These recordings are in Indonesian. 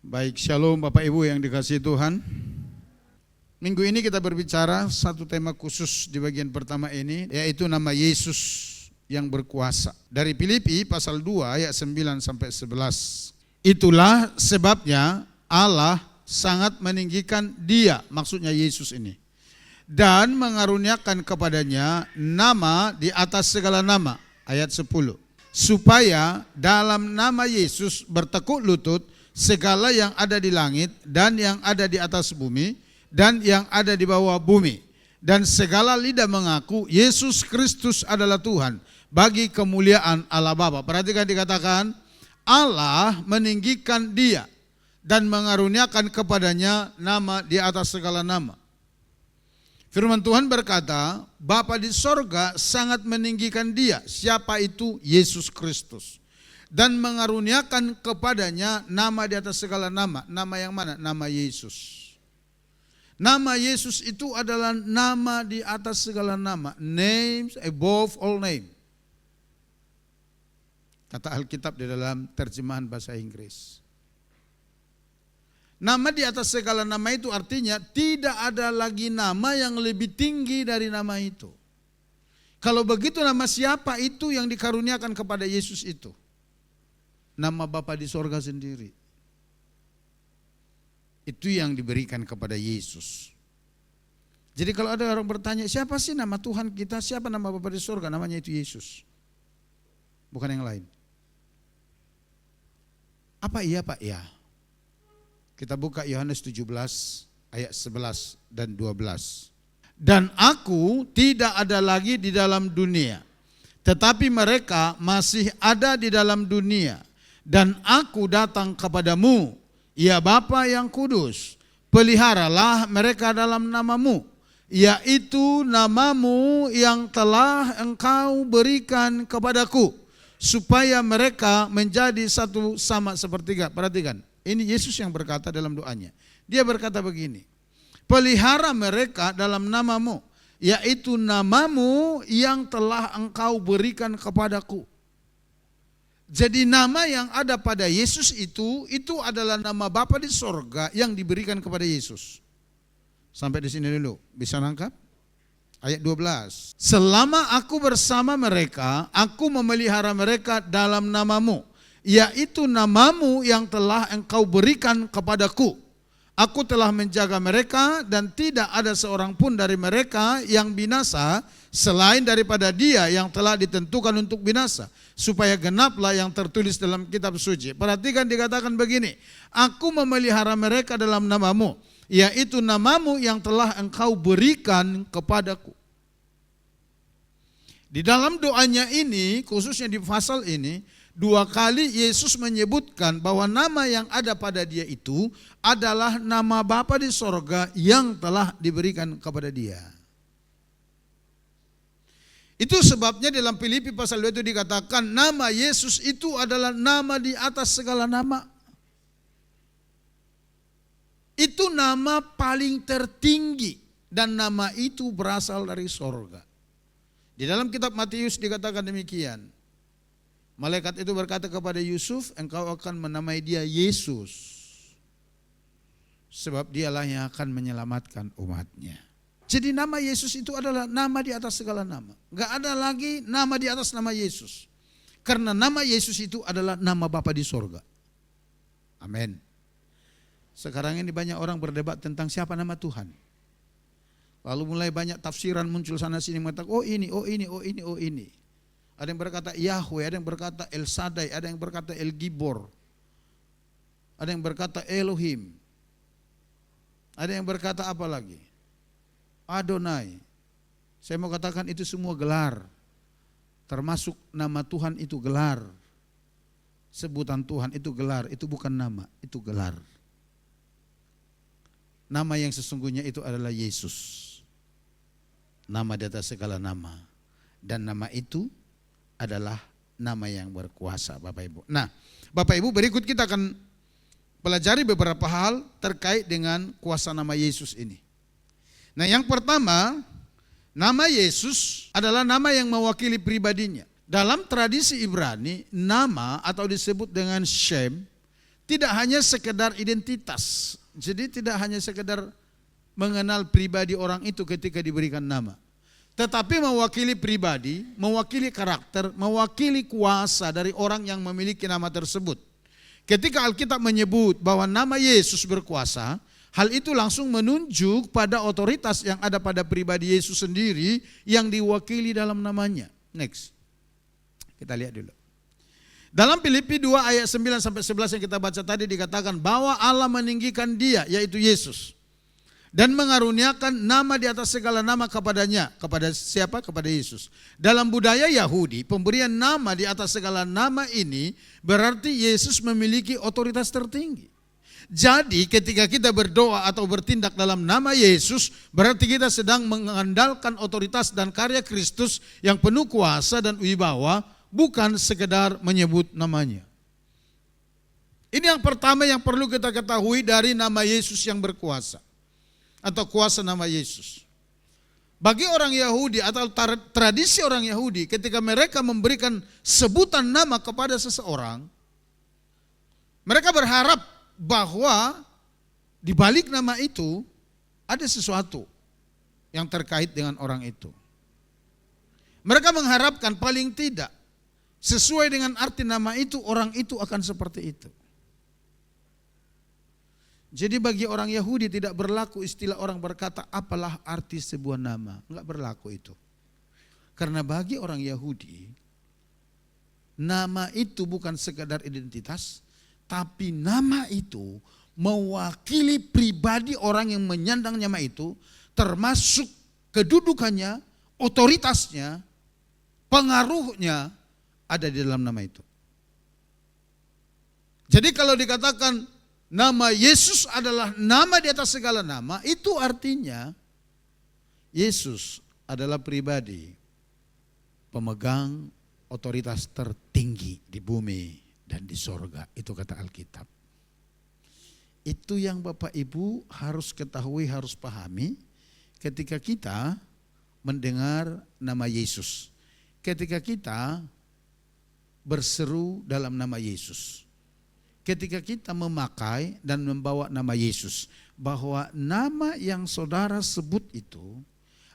Baik, shalom Bapak Ibu yang dikasihi Tuhan. Minggu ini kita berbicara satu tema khusus di bagian pertama ini, yaitu nama Yesus yang berkuasa. Dari Filipi pasal 2 ayat 9 sampai 11. Itulah sebabnya Allah sangat meninggikan Dia, maksudnya Yesus ini, dan mengaruniakan kepadanya nama di atas segala nama. Ayat 10. Supaya dalam nama Yesus bertekuk lutut segala yang ada di langit dan yang ada di atas bumi dan yang ada di bawah bumi, dan segala lidah mengaku Yesus Kristus adalah Tuhan, bagi kemuliaan Allah Bapa. Perhatikan dikatakan Allah meninggikan Dia dan mengaruniakan kepadanya nama di atas segala nama. Firman Tuhan berkata, Bapa di sorga sangat meninggikan Dia. Siapa itu? Yesus Kristus. Dan mengaruniakan kepadanya nama di atas segala nama. Nama yang mana? Nama Yesus. Nama Yesus itu adalah nama di atas segala nama. Names above all name. Kata Alkitab di dalam terjemahan bahasa Inggris. Nama di atas segala nama itu artinya tidak ada lagi nama yang lebih tinggi dari nama itu. Kalau begitu, nama siapa itu yang dikaruniakan kepada Yesus itu? Nama Bapa di sorga sendiri. Itu yang diberikan kepada Yesus. Jadi kalau ada orang bertanya, siapa sih nama Tuhan kita? Siapa nama Bapa di sorga? Namanya itu Yesus. Bukan yang lain. Apa iya Pak? Ya. Kita buka Yohanes 17 ayat 11 dan 12. Dan aku tidak ada lagi di dalam dunia, tetapi mereka masih ada di dalam dunia. Dan aku datang kepadamu, ya Bapa yang kudus, peliharalah mereka dalam namamu, yaitu namamu yang telah engkau berikan kepadaku, supaya mereka menjadi satu sama sepertiga. Perhatikan, ini Yesus yang berkata dalam doanya. Dia berkata begini, pelihara mereka dalam namamu, yaitu namamu yang telah engkau berikan kepadaku. Jadi nama yang ada pada Yesus itu adalah nama Bapa di sorga yang diberikan kepada Yesus. Sampai di sini dulu, bisa nangkap? Ayat 12. Selama aku bersama mereka, aku memelihara mereka dalam namamu, yaitu namamu yang telah engkau berikan kepadaku. Aku telah menjaga mereka dan tidak ada seorang pun dari mereka yang binasa selain daripada dia yang telah ditentukan untuk binasa, supaya genaplah yang tertulis dalam kitab suci. Perhatikan dikatakan begini, aku memelihara mereka dalam namamu, yaitu namamu yang telah engkau berikan kepadaku. Di dalam doanya ini, khususnya di pasal ini, 2 kali Yesus menyebutkan bahwa nama yang ada pada dia itu adalah nama Bapa di sorga yang telah diberikan kepada dia. Itu sebabnya dalam Filipi pasal 2 itu dikatakan nama Yesus itu adalah nama di atas segala nama. Itu nama paling tertinggi dan nama itu berasal dari sorga. Di dalam kitab Matius dikatakan demikian. Malaikat itu berkata kepada Yusuf, engkau akan menamai dia Yesus, sebab dialah yang akan menyelamatkan umatnya. Jadi nama Yesus itu adalah nama di atas segala nama. Gak ada lagi nama di atas nama Yesus. Karena nama Yesus itu adalah nama Bapa di sorga. Amin. Sekarang ini banyak orang berdebat tentang siapa nama Tuhan. Lalu mulai banyak tafsiran muncul sana sini mengatakan, oh ini, oh ini, oh ini, oh ini. Ada yang berkata Yahweh, ada yang berkata El Shaddai, ada yang berkata El Gibor, ada yang berkata Elohim, ada yang berkata apa lagi? Adonai. Saya mau katakan itu semua gelar. Termasuk nama Tuhan itu gelar. Sebutan Tuhan itu gelar, itu bukan nama, itu gelar. Nama yang sesungguhnya itu adalah Yesus. Nama di atas segala nama. Dan nama itu adalah nama yang berkuasa, Bapak Ibu. Nah, Bapak Ibu, berikut kita akan pelajari beberapa hal terkait dengan kuasa nama Yesus ini. Nah, yang pertama, nama Yesus adalah nama yang mewakili pribadinya. Dalam tradisi Ibrani, nama atau disebut dengan Shem tidak hanya sekedar identitas. Jadi tidak hanya sekedar mengenal pribadi orang itu ketika diberikan nama. Tetapi mewakili pribadi, mewakili karakter, mewakili kuasa dari orang yang memiliki nama tersebut. Ketika Alkitab menyebut bahwa nama Yesus berkuasa, hal itu langsung menunjuk pada otoritas yang ada pada pribadi Yesus sendiri yang diwakili dalam namanya. Next. Kita lihat dulu. Dalam Filipi 2 ayat 9 sampai 11 yang kita baca tadi dikatakan bahwa Allah meninggikan dia, yaitu Yesus, dan mengaruniakan nama di atas segala nama kepadanya. Kepada siapa? Kepada Yesus. Dalam budaya Yahudi, pemberian nama di atas segala nama ini berarti Yesus memiliki otoritas tertinggi. Jadi ketika kita berdoa atau bertindak dalam nama Yesus, berarti kita sedang mengandalkan otoritas dan karya Kristus yang penuh kuasa dan wibawa, bukan sekedar menyebut namanya. Ini yang pertama yang perlu kita ketahui dari nama Yesus yang berkuasa, atau kuasa nama Yesus. Bagi orang Yahudi atau tradisi orang Yahudi, ketika mereka memberikan sebutan nama kepada seseorang, mereka berharap bahwa di balik nama itu ada sesuatu yang terkait dengan orang itu. Mereka mengharapkan paling tidak sesuai dengan arti nama itu, orang itu akan seperti itu. Jadi bagi orang Yahudi tidak berlaku istilah orang berkata apalah arti sebuah nama. Enggak berlaku itu. Karena bagi orang Yahudi, nama itu bukan sekadar identitas, tapi nama itu mewakili pribadi orang yang menyandang nama itu, termasuk kedudukannya, otoritasnya, pengaruhnya, ada di dalam nama itu. Jadi kalau dikatakan nama Yesus adalah nama di atas segala nama, itu artinya Yesus adalah pribadi pemegang otoritas tertinggi di bumi dan di sorga. Itu kata Alkitab. Itu yang Bapak Ibu harus ketahui, harus pahami ketika kita mendengar nama Yesus. Ketika kita berseru dalam nama Yesus. Ketika kita memakai dan membawa nama Yesus, bahwa nama yang saudara sebut itu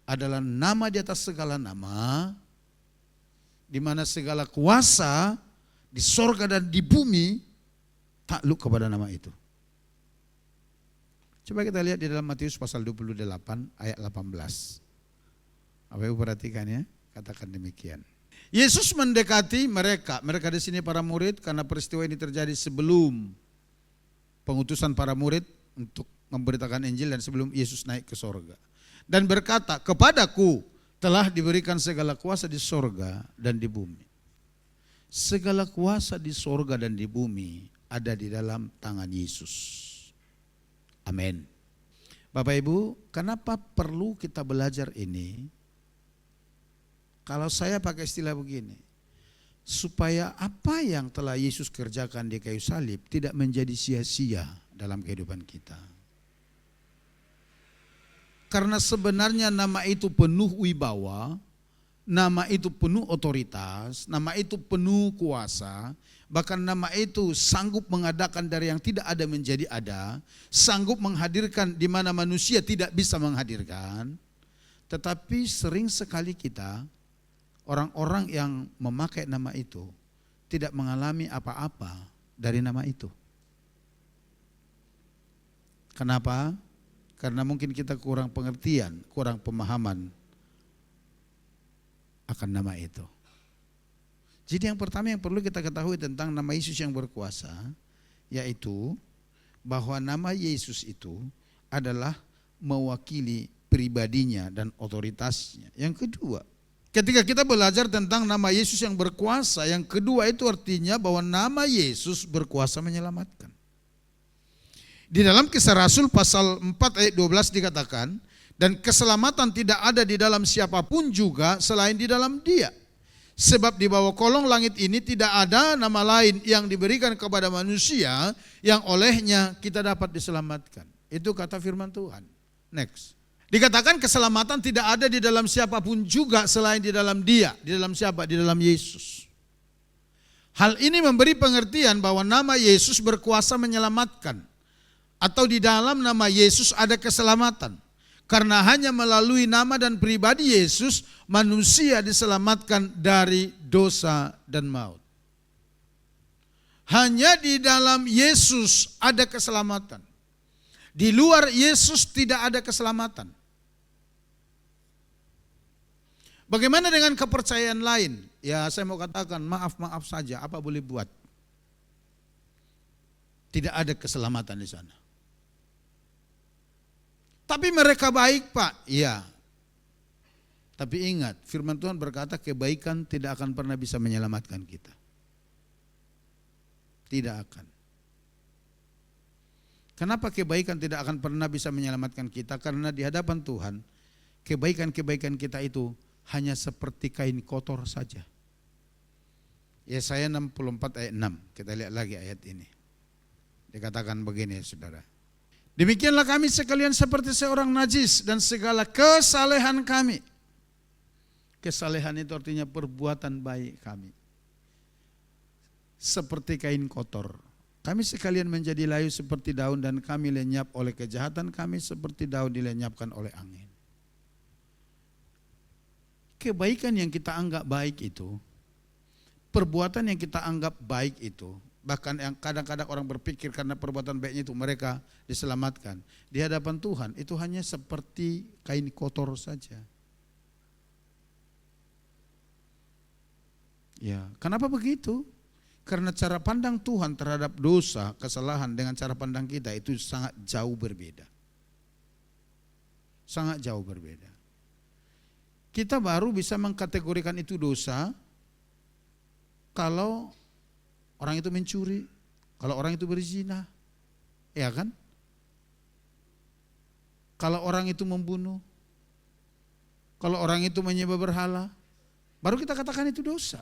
adalah nama di atas segala nama, di mana segala kuasa di sorga dan di bumi takluk kepada nama itu. Coba kita lihat di dalam Matius pasal 28 ayat 18. Apa Ibu perhatikan ya, katakan demikian. Yesus mendekati mereka di sini para murid, karena peristiwa ini terjadi sebelum pengutusan para murid untuk memberitakan Injil dan sebelum Yesus naik ke sorga. Dan berkata, kepadaku telah diberikan segala kuasa di sorga dan di bumi. Segala kuasa di sorga dan di bumi ada di dalam tangan Yesus. Amin. Bapak Ibu, kenapa perlu kita belajar ini? Kalau saya pakai istilah begini, supaya apa yang telah Yesus kerjakan di kayu salib tidak menjadi sia-sia dalam kehidupan kita. Karena sebenarnya nama itu penuh wibawa, nama itu penuh otoritas, nama itu penuh kuasa, bahkan nama itu sanggup mengadakan dari yang tidak ada menjadi ada, sanggup menghadirkan di mana manusia tidak bisa menghadirkan. Tetapi sering sekali kita, orang-orang yang memakai nama itu tidak mengalami apa-apa dari nama itu. Kenapa? Karena mungkin kita kurang pengertian, kurang pemahaman akan nama itu. Jadi yang pertama yang perlu kita ketahui tentang nama Yesus yang berkuasa, yaitu bahwa nama Yesus itu adalah mewakili pribadinya dan otoritasnya. Yang kedua, ketika kita belajar tentang nama Yesus yang berkuasa, yang kedua itu artinya bahwa nama Yesus berkuasa menyelamatkan. Di dalam Kisah Rasul pasal 4 ayat 12 dikatakan, dan keselamatan tidak ada di dalam siapapun juga selain di dalam Dia. Sebab di bawah kolong langit ini tidak ada nama lain yang diberikan kepada manusia yang olehnya kita dapat diselamatkan. Itu kata firman Tuhan. Next. Dikatakan keselamatan tidak ada di dalam siapapun juga selain di dalam Dia. Di dalam siapa? Di dalam Yesus. Hal ini memberi pengertian bahwa nama Yesus berkuasa menyelamatkan, atau di dalam nama Yesus ada keselamatan. Karena hanya melalui nama dan pribadi Yesus manusia diselamatkan dari dosa dan maut. Hanya di dalam Yesus ada keselamatan. Di luar Yesus tidak ada keselamatan. Bagaimana dengan kepercayaan lain? Ya, saya mau katakan maaf saja, apa boleh buat? Tidak ada keselamatan di sana. Tapi mereka baik, Pak. Iya. Tapi ingat, firman Tuhan berkata kebaikan tidak akan pernah bisa menyelamatkan kita. Tidak akan. Kenapa kebaikan tidak akan pernah bisa menyelamatkan kita? Karena di hadapan Tuhan, kebaikan-kebaikan kita itu hanya seperti kain kotor saja. Yesaya 64 ayat 6. Kita lihat lagi ayat ini. Dikatakan begini, saudara. Demikianlah kami sekalian seperti seorang najis, dan segala kesalehan kami. Kesalehan itu artinya perbuatan baik kami. Seperti kain kotor. Kami sekalian menjadi layu seperti daun, dan kami lenyap oleh kejahatan kami seperti daun dilenyapkan oleh angin. Kebaikan yang kita anggap baik itu, perbuatan yang kita anggap baik itu, bahkan yang kadang-kadang orang berpikir karena perbuatan baiknya itu mereka diselamatkan. Di hadapan Tuhan itu hanya seperti kain kotor saja. Ya, kenapa begitu? Karena cara pandang Tuhan terhadap dosa, kesalahan dengan cara pandang kita itu sangat jauh berbeda. Sangat jauh berbeda. Kita baru bisa mengkategorikan itu dosa kalau orang itu mencuri, kalau orang itu berzina, ya kan? Kalau orang itu membunuh, kalau orang itu menyembah berhala, baru kita katakan itu dosa.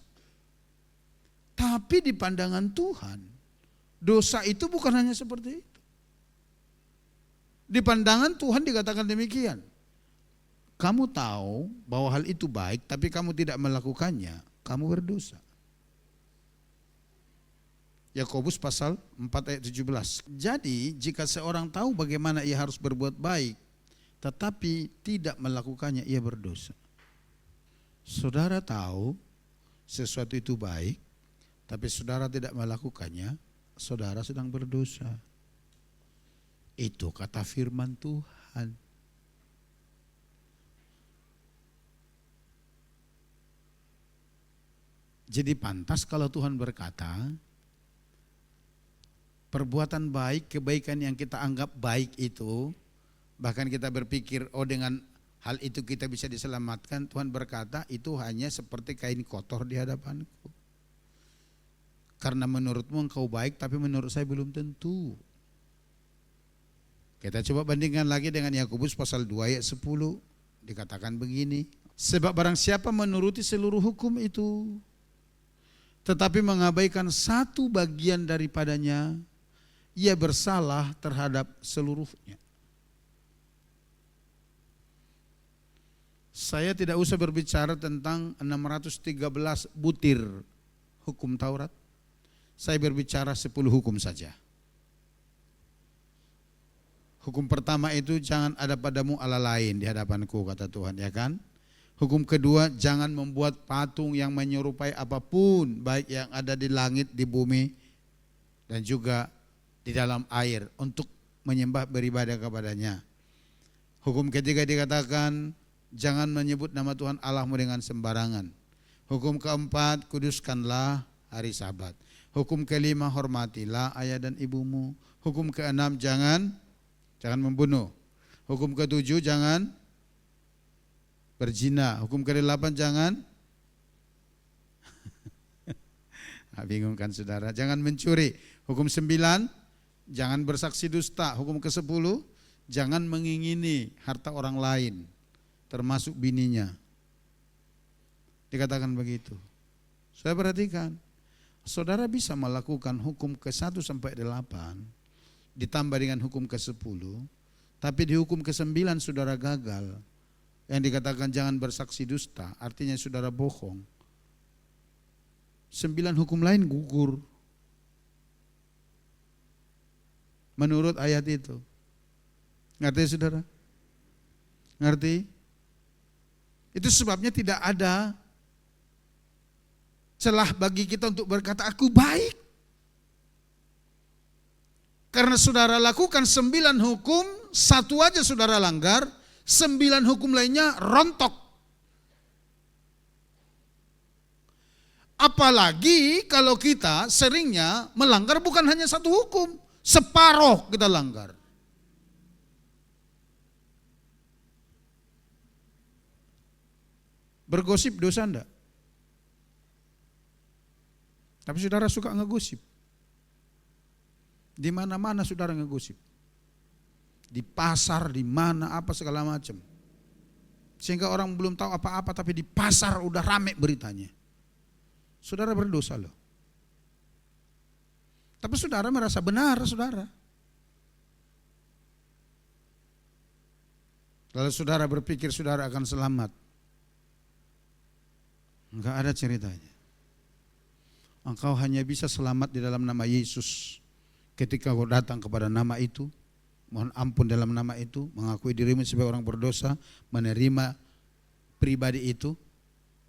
Tapi di pandangan Tuhan, dosa itu bukan hanya seperti itu. Di pandangan Tuhan dikatakan demikian. Kamu tahu bahwa hal itu baik, tapi kamu tidak melakukannya, kamu berdosa. Yakobus pasal 4 ayat 17. Jadi jika seorang tahu bagaimana ia harus berbuat baik, tetapi tidak melakukannya, ia berdosa. Saudara tahu sesuatu itu baik, tapi saudara tidak melakukannya, saudara sedang berdosa. Itu kata firman Tuhan. Jadi pantas kalau Tuhan berkata, perbuatan baik, kebaikan yang kita anggap baik itu, bahkan kita berpikir, oh dengan hal itu kita bisa diselamatkan, Tuhan berkata itu hanya seperti kain kotor di hadapanku. Karena menurutmu engkau baik, tapi menurut saya belum tentu. Kita coba bandingkan lagi dengan Yakobus pasal 2 ayat 10. Dikatakan begini, sebab barang siapa menuruti seluruh hukum itu, tetapi mengabaikan satu bagian daripadanya, ia bersalah terhadap seluruhnya. Saya tidak usah berbicara tentang 613 butir hukum Taurat. Saya berbicara 10 hukum saja. Hukum pertama itu jangan ada padamu Allah lain di hadapanku, kata Tuhan, ya kan? Hukum kedua, jangan membuat patung yang menyerupai apapun, baik yang ada di langit, di bumi, dan juga di dalam air, untuk menyembah beribadah kepadanya. Hukum ketiga dikatakan, jangan menyebut nama Tuhan Allahmu dengan sembarangan. Hukum keempat, kuduskanlah hari Sabat. Hukum kelima, hormatilah ayah dan ibumu. Hukum keenam, jangan membunuh. Hukum ketujuh, jangan berzina. Hukum ke-8 jangan bingung kan saudara, jangan mencuri. Hukum 9 jangan bersaksi dusta. Hukum ke-10 jangan mengingini harta orang lain, termasuk bininya. Dikatakan begitu. Saya perhatikan, saudara bisa melakukan hukum ke-1 sampai 8 ditambah dengan hukum ke-10, tapi di hukum ke-9 saudara gagal. Yang dikatakan jangan bersaksi dusta, artinya saudara bohong. 9 hukum lain gugur. Menurut ayat itu. Ngerti saudara? Ngerti? Itu sebabnya tidak ada celah bagi kita untuk berkata aku baik. Karena saudara lakukan 9 hukum, satu aja saudara langgar, 9 hukum lainnya rontok. Apalagi kalau kita seringnya melanggar bukan hanya satu hukum, separuh kita langgar. Bergosip dosa enggak? Tapi saudara suka ngegosip. Di mana-mana saudara ngegosip. Di pasar, di mana, apa segala macam. Sehingga orang belum tahu apa-apa tapi di pasar udah rame beritanya. Saudara berdosa loh. Tapi saudara merasa benar saudara. Lalu saudara berpikir saudara akan selamat. Enggak ada ceritanya. Engkau hanya bisa selamat di dalam nama Yesus. Ketika kau datang kepada nama itu, mohon ampun dalam nama itu, mengakui dirimu sebagai orang berdosa, menerima pribadi itu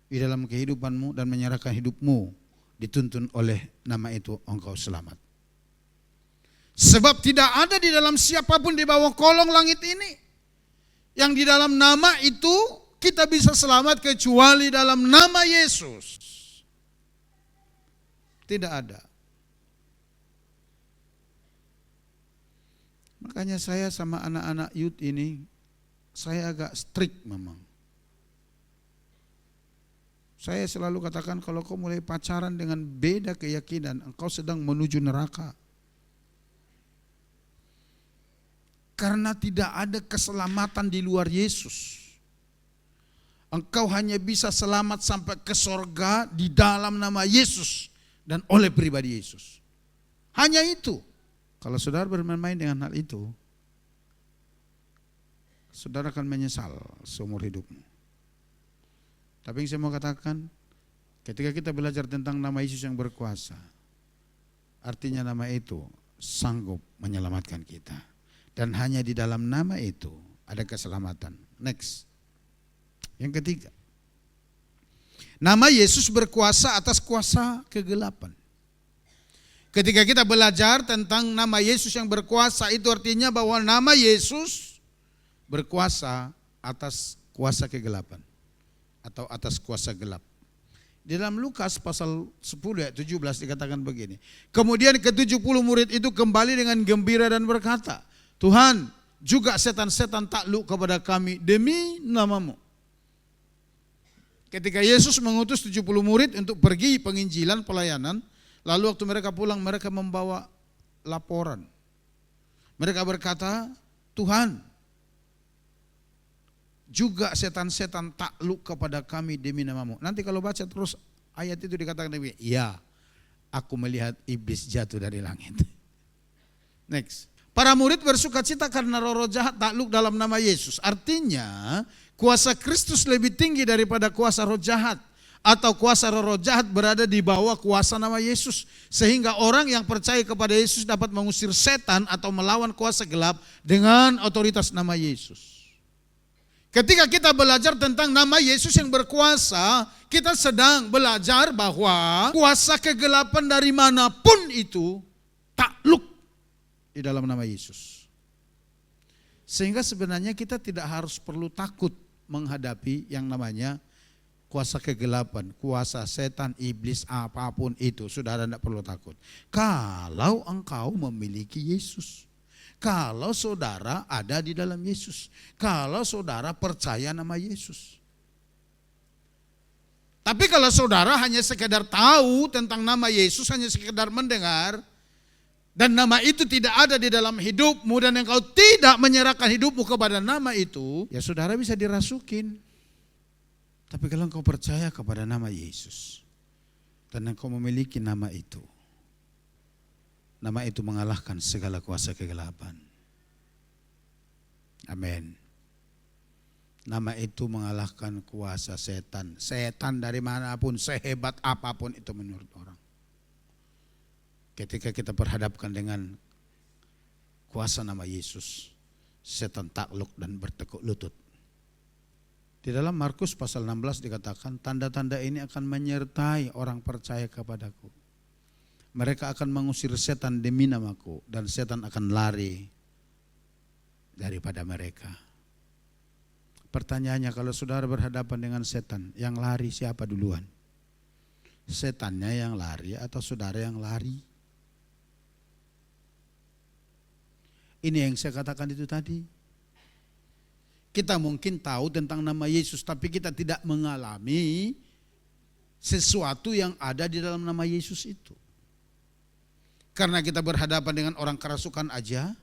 di dalam kehidupanmu dan menyerahkan hidupmu dituntun oleh nama itu, engkau selamat. Sebab tidak ada di dalam siapapun di bawah kolong langit ini yang di dalam nama itu kita bisa selamat kecuali dalam nama Yesus. Tidak ada. Makanya saya sama anak-anak youth ini, saya agak strict memang. Saya selalu katakan kalau kau mulai pacaran dengan beda keyakinan, engkau sedang menuju neraka. Karena tidak ada keselamatan di luar Yesus. Engkau hanya bisa selamat sampai ke sorga di dalam nama Yesus dan oleh pribadi Yesus. Hanya itu. Kalau saudara bermain-main dengan hal itu, saudara akan menyesal seumur hidupmu. Tapi yang saya mau katakan, ketika kita belajar tentang nama Yesus yang berkuasa, artinya nama itu sanggup menyelamatkan kita. Dan hanya di dalam nama itu ada keselamatan. Next. Yang ketiga. Nama Yesus berkuasa atas kuasa kegelapan. Ketika kita belajar tentang nama Yesus yang berkuasa, itu artinya bahwa nama Yesus berkuasa atas kuasa kegelapan atau atas kuasa gelap. Di dalam Lukas pasal 10 ayat 17 dikatakan begini. Kemudian ke-70 murid itu kembali dengan gembira dan berkata, Tuhan, juga setan-setan takluk kepada kami demi namamu. Ketika Yesus mengutus 70 murid untuk pergi penginjilan, pelayanan, lalu waktu mereka pulang mereka membawa laporan. Mereka berkata, Tuhan, juga setan-setan takluk kepada kami demi namamu. Nanti kalau baca terus ayat itu dikatakan, ya, aku melihat iblis jatuh dari langit. Next. Para murid bersukacita karena roh-roh jahat takluk dalam nama Yesus. Artinya kuasa Kristus lebih tinggi daripada kuasa roh jahat. Atau kuasa roh jahat berada di bawah kuasa nama Yesus. Sehingga orang yang percaya kepada Yesus dapat mengusir setan atau melawan kuasa gelap dengan otoritas nama Yesus. Ketika kita belajar tentang nama Yesus yang berkuasa, kita sedang belajar bahwa kuasa kegelapan dari manapun itu takluk di dalam nama Yesus. Sehingga sebenarnya kita tidak harus perlu takut menghadapi yang namanya kuasa kegelapan, kuasa setan, iblis, apapun itu. Saudara tidak perlu takut. Kalau engkau memiliki Yesus. Kalau saudara ada di dalam Yesus. Kalau saudara percaya nama Yesus. Tapi kalau saudara hanya sekedar tahu tentang nama Yesus, hanya sekedar mendengar, dan nama itu tidak ada di dalam hidupmu dan engkau tidak menyerahkan hidupmu kepada nama itu, ya saudara bisa dirasukin. Tapi kalau engkau percaya kepada nama Yesus dan engkau memiliki nama itu mengalahkan segala kuasa kegelapan. Amin. Nama itu mengalahkan kuasa setan. Setan dari manapun, sehebat apapun itu menurut orang. Ketika kita berhadapkan dengan kuasa nama Yesus, setan takluk dan bertekuk lutut. Di dalam Markus pasal 16 dikatakan, tanda-tanda ini akan menyertai orang percaya kepadaku. Mereka akan mengusir setan demi namaku, dan setan akan lari daripada mereka. Pertanyaannya, kalau saudara berhadapan dengan setan, yang lari siapa duluan? Setannya yang lari atau saudara yang lari? Ini yang saya katakan itu tadi. Kita mungkin tahu tentang nama Yesus, tapi kita tidak mengalami sesuatu yang ada di dalam nama Yesus itu. Karena kita berhadapan dengan orang kerasukan aja,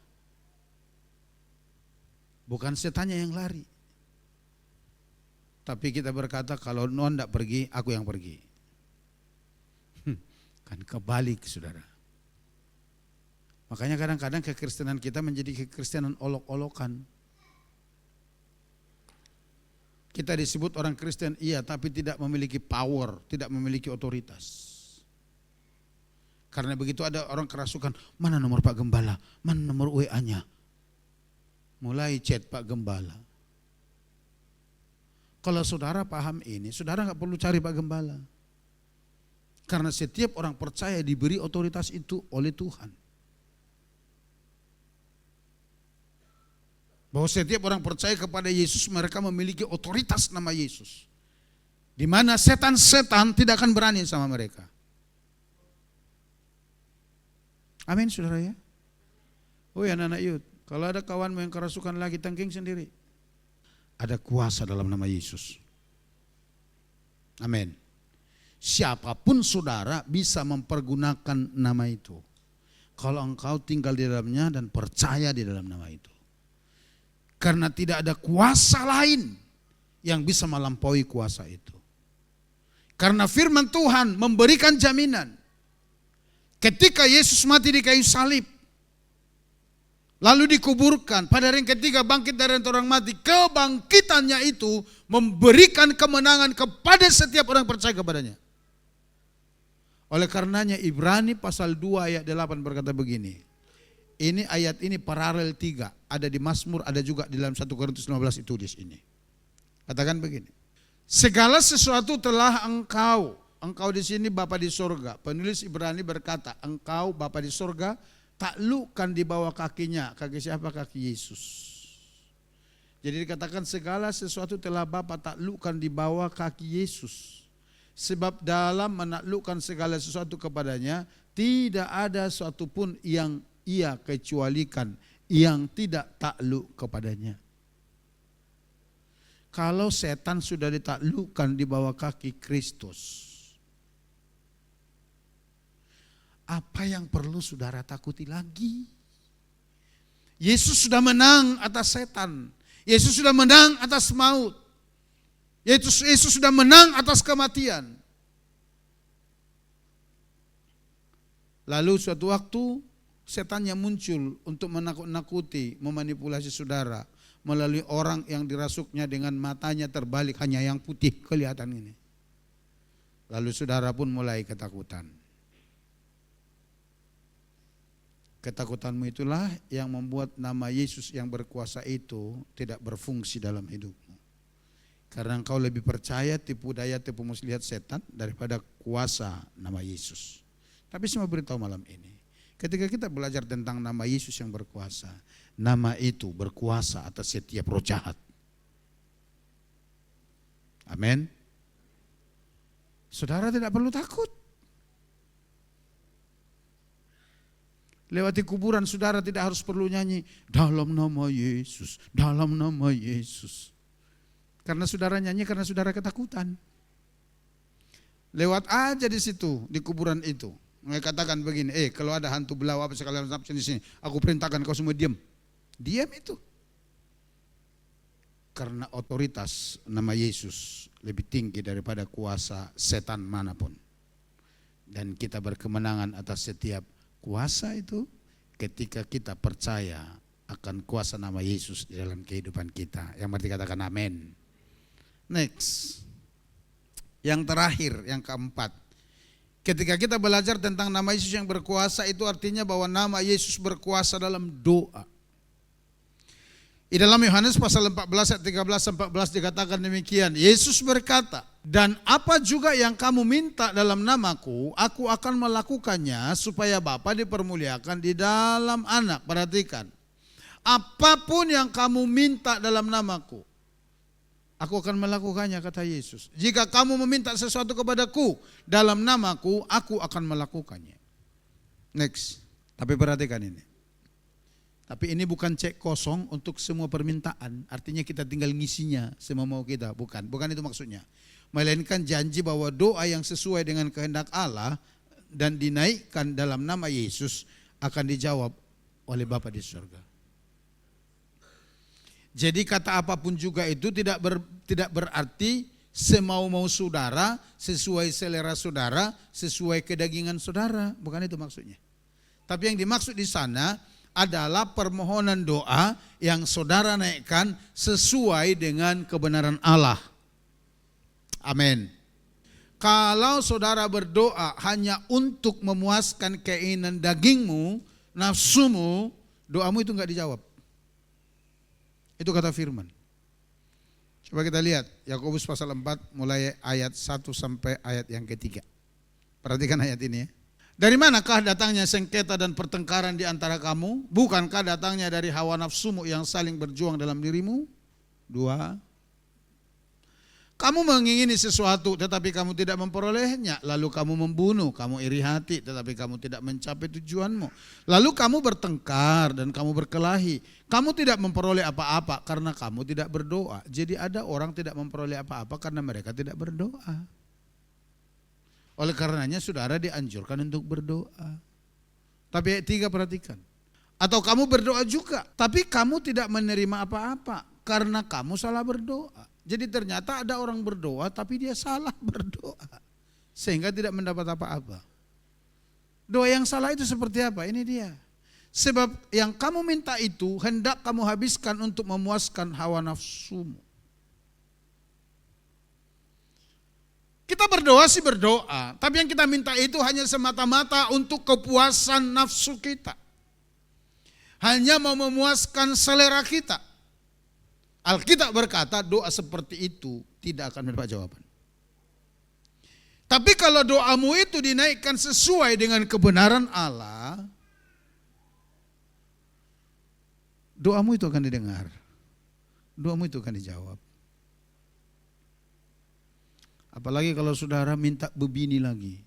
bukan setannya yang lari. Tapi kita berkata, kalau non tidak pergi, aku yang pergi. Kan kebalik, saudara. Makanya kadang-kadang kekristenan kita menjadi kekristenan olok-olokan. Kita disebut orang Kristen, iya, tapi tidak memiliki power, tidak memiliki otoritas. Karena begitu ada orang kerasukan, mana nomor Pak Gembala, mana nomor WA-nya. Mulai chat Pak Gembala. Kalau saudara paham ini, saudara nggak perlu cari Pak Gembala. Karena setiap orang percaya diberi otoritas itu oleh Tuhan. Bahwa setiap orang percaya kepada Yesus, mereka memiliki otoritas nama Yesus. Di mana setan-setan tidak akan berani sama mereka. Amin, saudara ya. Oh ya, anak-anak Yud, kalau ada kawanmu yang kerasukan lagi, tangking sendiri. Ada kuasa dalam nama Yesus. Amin. Siapapun saudara bisa mempergunakan nama itu. Kalau engkau tinggal di dalamnya dan percaya di dalam nama itu. Karena tidak ada kuasa lain yang bisa melampaui kuasa itu. Karena firman Tuhan memberikan jaminan. Ketika Yesus mati di kayu salib, lalu dikuburkan, pada hari ketiga bangkit dari antara orang mati, kebangkitannya itu memberikan kemenangan kepada setiap orang percaya kepadanya. Oleh karenanya Ibrani pasal 2 ayat 8 berkata begini. Ini ayat ini paralel 3, ada di Mazmur, ada juga di dalam 1 Korintus 15 ditulis ini. Katakan begini. Segala sesuatu telah engkau di sini Bapa di sorga. Penulis Ibrani berkata, engkau Bapa di sorga, taklukkan di bawah kakinya. Kaki siapa? Kaki Yesus. Jadi dikatakan segala sesuatu telah Bapa taklukkan di bawah kaki Yesus. Sebab dalam menaklukkan segala sesuatu kepadanya, tidak ada sesuatu pun yang ia kecualikan, yang tidak takluk kepadanya. Kalau setan sudah ditaklukkan di bawah kaki Kristus, apa yang perlu saudara takuti lagi? Yesus sudah menang atas setan. Yesus sudah menang atas maut. Yesus sudah menang atas kematian. Lalu suatu waktu setannya muncul untuk menakut-nakuti, memanipulasi saudara melalui orang yang dirasuknya dengan matanya terbalik, hanya yang putih kelihatan ini. Lalu saudara pun mulai ketakutan. Ketakutanmu itulah yang membuat nama Yesus yang berkuasa itu tidak berfungsi dalam hidupmu. Karena engkau lebih percaya tipu daya, tipu muslihat setan daripada kuasa nama Yesus. Tapi saya mau beritahu malam ini, ketika kita belajar tentang nama Yesus yang berkuasa, nama itu berkuasa atas setiap roh jahat. Amin. Saudara tidak perlu takut. Lewati kuburan saudara tidak harus perlu nyanyi dalam nama Yesus, dalam nama Yesus. Karena saudara nyanyi karena saudara ketakutan. Lewat aja di situ, di kuburan itu. Mereka katakan begini, kalau ada hantu belau apa sekalian di sini, aku perintahkan kau semua diam. Diam itu. Karena otoritas nama Yesus lebih tinggi daripada kuasa setan manapun. Dan kita berkemenangan atas setiap kuasa itu ketika kita percaya akan kuasa nama Yesus di dalam kehidupan kita. Yang berarti katakan amin. Next. Yang terakhir, yang keempat. Ketika kita belajar tentang nama Yesus yang berkuasa, itu artinya bahwa nama Yesus berkuasa dalam doa. Di dalam Yohanes pasal 14 ayat 13-14 dikatakan demikian. Yesus berkata, dan apa juga yang kamu minta dalam namaku, aku akan melakukannya supaya Bapa dipermuliakan di dalam Anak. Perhatikan, apapun yang kamu minta dalam namaku, aku akan melakukannya, kata Yesus. Jika kamu meminta sesuatu kepadaku dalam namaku, aku akan melakukannya. Next, tapi perhatikan ini. Tapi ini bukan cek kosong untuk semua permintaan. Artinya kita tinggal ngisinya semua mau kita. Bukan itu maksudnya. Melainkan janji bahwa doa yang sesuai dengan kehendak Allah dan dinaikkan dalam nama Yesus akan dijawab oleh Bapa di surga. Jadi kata apapun juga itu tidak berarti semau-mau saudara, sesuai selera saudara, sesuai kedagingan saudara. Bukan itu maksudnya. Tapi yang dimaksud di sana adalah permohonan doa yang saudara naikkan sesuai dengan kebenaran Allah. Amin. Kalau saudara berdoa hanya untuk memuaskan keinginan dagingmu, nafsumu, doamu itu enggak dijawab. Itu kata firman. Coba kita lihat Yakobus pasal 4 mulai ayat 1 sampai ayat yang ketiga. Perhatikan ayat ini ya. Dari manakah datangnya sengketa dan pertengkaran di antara kamu? Bukankah datangnya dari hawa nafsumu yang saling berjuang dalam dirimu? 2. Kamu mengingini sesuatu tetapi kamu tidak memperolehnya. Lalu kamu membunuh, kamu iri hati tetapi kamu tidak mencapai tujuanmu. Lalu kamu bertengkar dan kamu berkelahi. Kamu tidak memperoleh apa-apa karena kamu tidak berdoa. Jadi ada orang tidak memperoleh apa-apa karena mereka tidak berdoa. Oleh karenanya saudara dianjurkan untuk berdoa. Tapi ayat 3 perhatikan. Atau kamu berdoa juga, tapi kamu tidak menerima apa-apa karena kamu salah berdoa. Jadi ternyata ada orang berdoa tapi dia salah berdoa. Sehingga tidak mendapat apa-apa. Doa yang salah itu seperti apa? Ini dia. Sebab yang kamu minta itu hendak kamu habiskan untuk memuaskan hawa nafsumu. Kita berdoa sih berdoa, tapi yang kita minta itu hanya semata-mata untuk kepuasan nafsu kita. Hanya mau memuaskan selera kita. Alkitab berkata doa seperti itu tidak akan mendapat jawaban. Tapi kalau doamu itu dinaikkan sesuai dengan kebenaran Allah, doamu itu akan didengar. Doamu itu akan dijawab. Apalagi kalau saudara minta bebini lagi.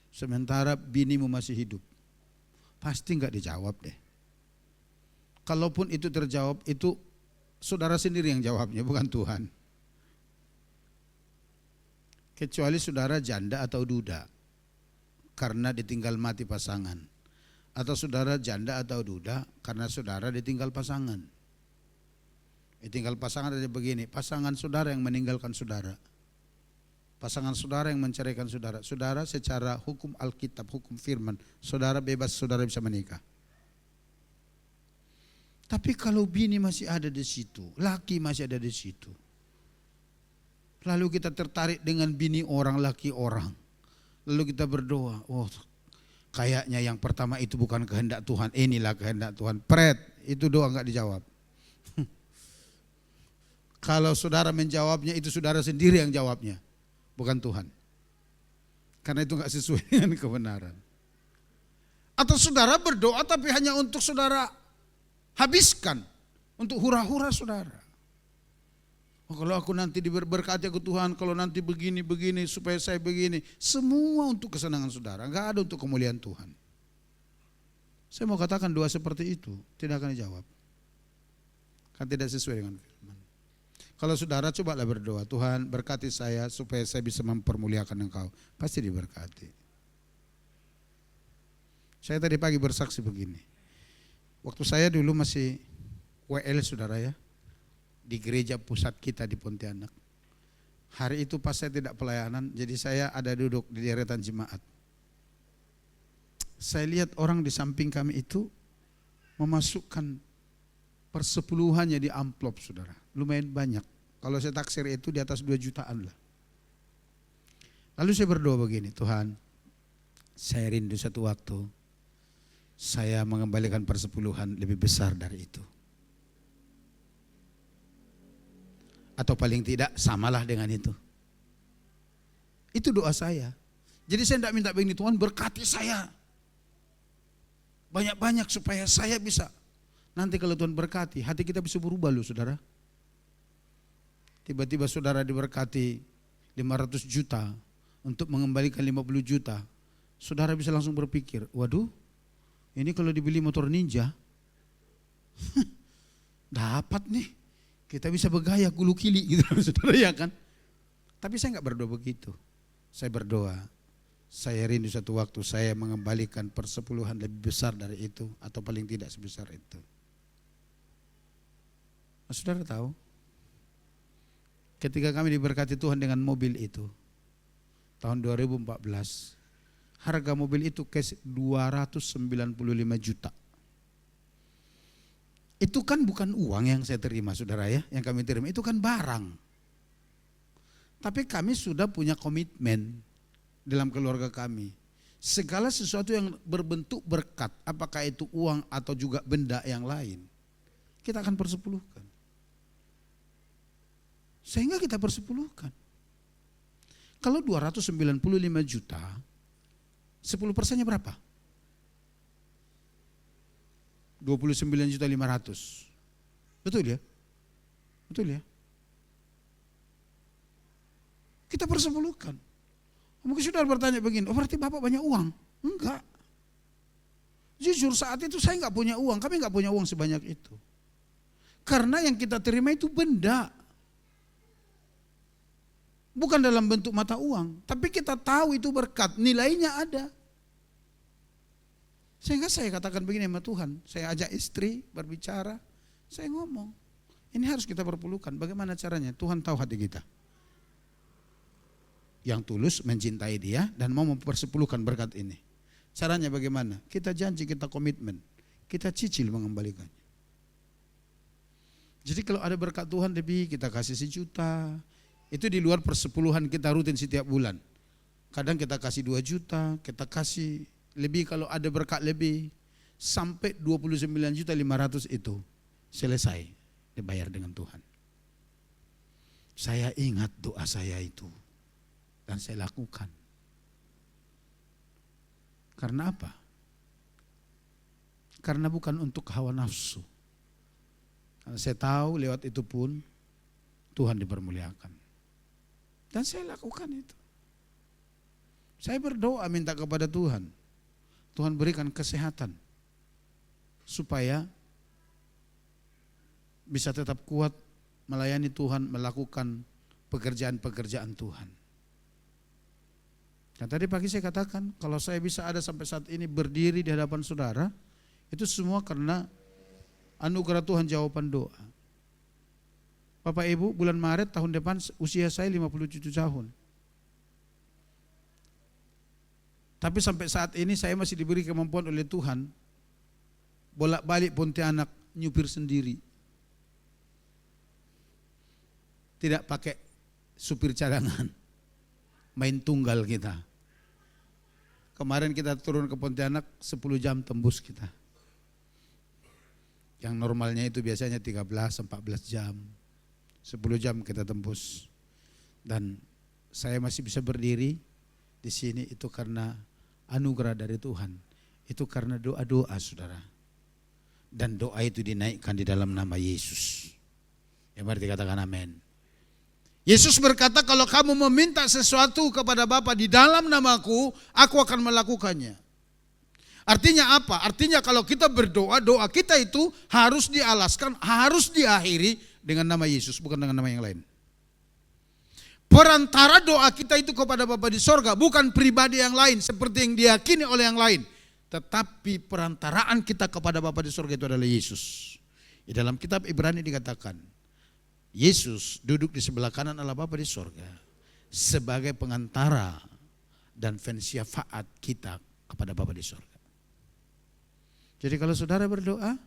Sementara binimu masih hidup. Pasti enggak dijawab deh. Kalaupun itu terjawab, itu saudara sendiri yang jawabnya, bukan Tuhan. Kecuali saudara janda atau duda. Karena ditinggal mati pasangan. Atau saudara janda atau duda karena saudara ditinggal pasangan. Tinggal pasangan ada begini, pasangan saudara yang meninggalkan saudara. Pasangan saudara yang menceraikan saudara. Saudara secara hukum Alkitab, hukum firman, saudara bebas, saudara bisa menikah. Tapi kalau bini masih ada di situ, laki masih ada di situ. Lalu kita tertarik dengan bini orang, laki orang. Lalu kita berdoa, oh kayaknya yang pertama itu bukan kehendak Tuhan, inilah kehendak Tuhan. Pret, itu doa enggak dijawab. Kalau saudara menjawabnya itu saudara sendiri yang jawabnya, bukan Tuhan. Karena itu enggak sesuai dengan kebenaran. Atau saudara berdoa tapi hanya untuk saudara habiskan, untuk hura-hura saudara. Oh, kalau aku nanti diberkati aku Tuhan, kalau nanti begini supaya saya begini. Semua untuk kesenangan saudara, enggak ada untuk kemuliaan Tuhan. Saya mau katakan doa seperti itu tidak akan dijawab. Kan tidak sesuai dengan firman. Kalau saudara cobalah berdoa, Tuhan berkati saya supaya saya bisa mempermuliakan Engkau. Pasti diberkati. Saya tadi pagi bersaksi begini. Waktu saya dulu masih WL saudara ya, di gereja pusat kita di Pontianak. Hari itu pas saya tidak pelayanan, jadi saya ada duduk di deretan jemaat. Saya lihat orang di samping kami itu memasukkan persepuluhannya di amplop, saudara. Lumayan banyak. Kalau saya taksir itu di atas 2 jutaan lah. Lalu saya berdoa begini, Tuhan, saya rindu satu waktu saya mengembalikan persepuluhan lebih besar dari itu. Atau paling tidak samalah dengan itu. Itu doa saya. Jadi saya tidak minta begini, Tuhan berkati saya banyak-banyak supaya saya bisa. Nanti kalau Tuhan berkati, hati kita bisa berubah loh, saudara. Tiba-tiba saudara diberkati 500 juta untuk mengembalikan 50 juta. Saudara bisa langsung berpikir, waduh, ini kalau dibeli motor ninja, dapat nih, kita bisa bergaya gulu kili gitu, saudara, ya kan? Tapi saya nggak berdoa begitu. Saya berdoa, saya rindu satu waktu saya mengembalikan persepuluhan lebih besar dari itu, atau paling tidak sebesar itu. Nah, saudara tahu, ketika kami diberkati Tuhan dengan mobil itu, tahun 2014, harga mobil itu cash 295 juta. Itu kan bukan uang yang saya terima, saudara ya, yang kami terima, itu kan barang. Tapi kami sudah punya komitmen dalam keluarga kami. Segala sesuatu yang berbentuk berkat, apakah itu uang atau juga benda yang lain, kita akan persepuluhkan. Sehingga kita persepuluhkan. Kalau 295 juta, 10%-nya berapa? 29.500.000. Betul ya? Betul ya? Kita persepuluhkan. Mungkin saudara bertanya begini, oh berarti Bapak banyak uang? Enggak. Jujur saat itu saya enggak punya uang, kami enggak punya uang sebanyak itu. Karena yang kita terima itu benda. Bukan dalam bentuk mata uang, tapi kita tahu itu berkat, nilainya ada. Sehingga saya katakan begini sama Tuhan, saya ajak istri berbicara, saya ngomong, ini harus kita perpuluhkan. Bagaimana caranya? Tuhan tahu hati kita. Yang tulus mencintai Dia dan mau mempersepuluhkan berkat ini. Caranya bagaimana? Kita janji, kita komitmen, kita cicil mengembalikannya. Jadi kalau ada berkat Tuhan lebih, kita kasih 1 juta. Itu di luar persepuluhan kita rutin setiap bulan. Kadang kita kasih 2 juta, kita kasih lebih kalau ada berkat lebih. Sampai 29.500.000 itu selesai dibayar dengan Tuhan. Saya ingat doa saya itu. Dan saya lakukan. Karena apa? Karena bukan untuk hawa nafsu. Karena saya tahu lewat itu pun Tuhan dipermuliakan. Dan saya lakukan itu. Saya berdoa minta kepada Tuhan. Tuhan berikan kesehatan. Supaya bisa tetap kuat melayani Tuhan, melakukan pekerjaan-pekerjaan Tuhan. Dan tadi pagi saya katakan, kalau saya bisa ada sampai saat ini berdiri di hadapan saudara, itu semua karena anugerah Tuhan jawaban doa. Bapak Ibu, bulan Maret tahun depan usia saya 57 tahun. Tapi sampai saat ini saya masih diberi kemampuan oleh Tuhan bolak-balik Pontianak nyupir sendiri. Tidak pakai supir cadangan, main tunggal kita. Kemarin kita turun ke Pontianak 10 jam tembus kita. Yang normalnya itu biasanya 13-14 jam. 10 jam kita tembus. Dan saya masih bisa berdiri di sini itu karena anugerah dari Tuhan. Itu karena doa-doa saudara. Dan doa itu dinaikkan di dalam nama Yesus. Yang berarti katakan amin. Yesus berkata, kalau kamu meminta sesuatu kepada Bapa di dalam namaku, aku akan melakukannya. Artinya apa? Artinya kalau kita berdoa, doa kita itu harus dialaskan, harus diakhiri dengan nama Yesus, bukan dengan nama yang lain. Perantara doa kita itu kepada Bapa di sorga, bukan pribadi yang lain seperti yang diyakini oleh yang lain. Tetapi perantaraan kita kepada Bapa di sorga itu adalah Yesus. Di dalam kitab Ibrani dikatakan, Yesus duduk di sebelah kanan Allah Bapa di sorga sebagai pengantara dan pensyafaat kita kepada Bapa di sorga. Jadi kalau saudara berdoa,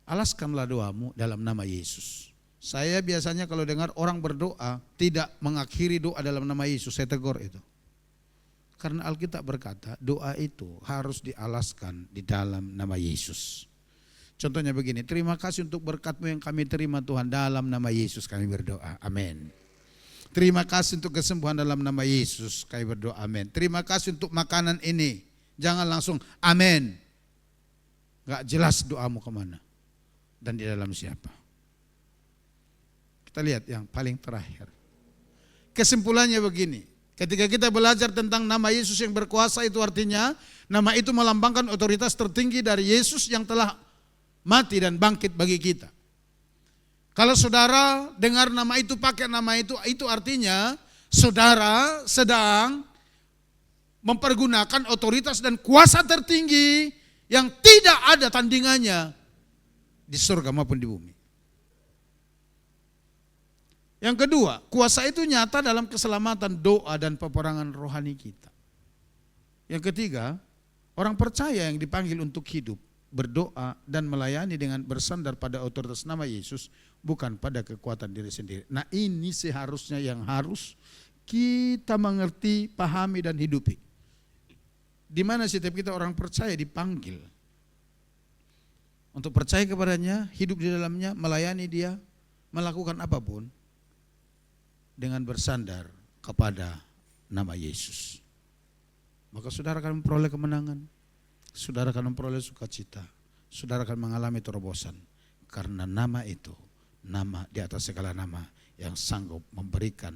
alaskanlah doamu dalam nama Yesus. Saya biasanya kalau dengar orang berdoa tidak mengakhiri doa dalam nama Yesus, saya tegur itu. Karena Alkitab berkata doa itu harus dialaskan di dalam nama Yesus. Contohnya begini, terima kasih untuk berkat-Mu yang kami terima Tuhan, dalam nama Yesus kami berdoa, amin. Terima kasih untuk kesembuhan dalam nama Yesus kami berdoa, amin. Terima kasih untuk makanan ini, jangan langsung amin. Gak jelas doamu kemana dan di dalam siapa. Kita lihat yang paling terakhir. Kesimpulannya begini, ketika kita belajar tentang nama Yesus yang berkuasa, itu artinya nama itu melambangkan otoritas tertinggi dari Yesus yang telah mati dan bangkit bagi kita. Kalau saudara dengar nama itu, pakai nama itu artinya saudara sedang mempergunakan otoritas dan kuasa tertinggi yang tidak ada tandingannya di surga maupun di bumi. Yang kedua, kuasa itu nyata dalam keselamatan, doa dan peperangan rohani kita. Yang ketiga, orang percaya yang dipanggil untuk hidup, berdoa dan melayani dengan bersandar pada otoritas nama Yesus, bukan pada kekuatan diri sendiri. Nah, ini seharusnya yang harus kita mengerti, pahami dan hidupi. Di mana setiap kita orang percaya dipanggil untuk percaya kepadanya, hidup di dalamnya, melayani dia, melakukan apapun dengan bersandar kepada nama Yesus. Maka saudara akan memperoleh kemenangan, saudara akan memperoleh sukacita, saudara akan mengalami terobosan. Karena nama itu, nama di atas segala nama yang sanggup memberikan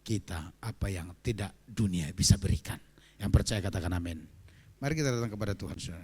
kita apa yang tidak dunia bisa berikan. Yang percaya katakan amin. Mari kita datang kepada Tuhan, saudara.